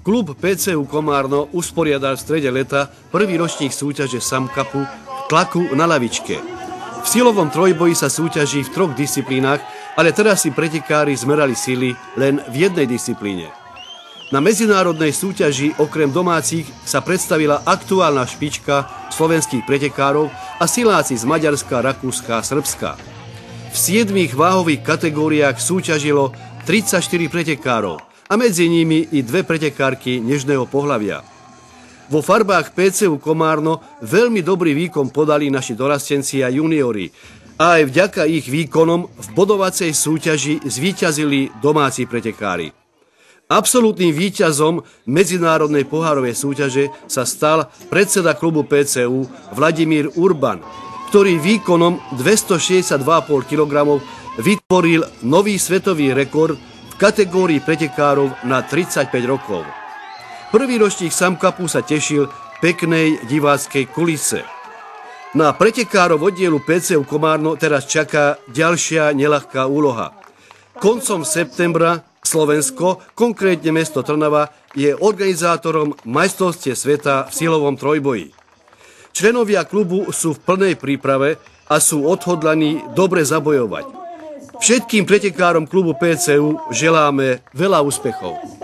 Klub PCU Komárno usporiadal v strede leta prvý ročník súťaže Samkapu v tlaku na lavičke. V silovom trojboji sa súťaží v 3 disciplínach, ale teraz si pretekári zmerali sily len v jednej disciplíne. Na medzinárodnej súťaži okrem domácich sa predstavila aktuálna špička slovenských pretekárov a siláci z Maďarska, Rakúska a Srbska. V 7 váhových kategóriách súťažilo 34 pretekárov a medzi nimi i 2 pretekárky nežného pohlavia. Vo farbách PCU Komárno veľmi dobrý výkon podali naši dorastenci a juniori a aj vďaka ich výkonom v bodovacej súťaži zvíťazili domáci pretekári. Absolútnym víťazom medzinárodnej pohárovej súťaže sa stal predseda klubu PCU Vladimír Urban, ktorý výkonom 262,5 kg vytvoril nový svetový rekord v kategórii pretekárov na 35 rokov. Prvý ročník Samkapu sa tešil peknej diváckej kulise. Na pretekárov oddielu PCU Komárno teraz čaká ďalšia neľahká úloha. Koncom septembra Slovensko, konkrétne mesto Trnava, je organizátorom majstrovstiev sveta v silovom trojboji. Členovia klubu sú v plnej príprave a sú odhodlaní dobre zabojovať. Všetkým pretekárom klubu PCU želáme veľa úspechov.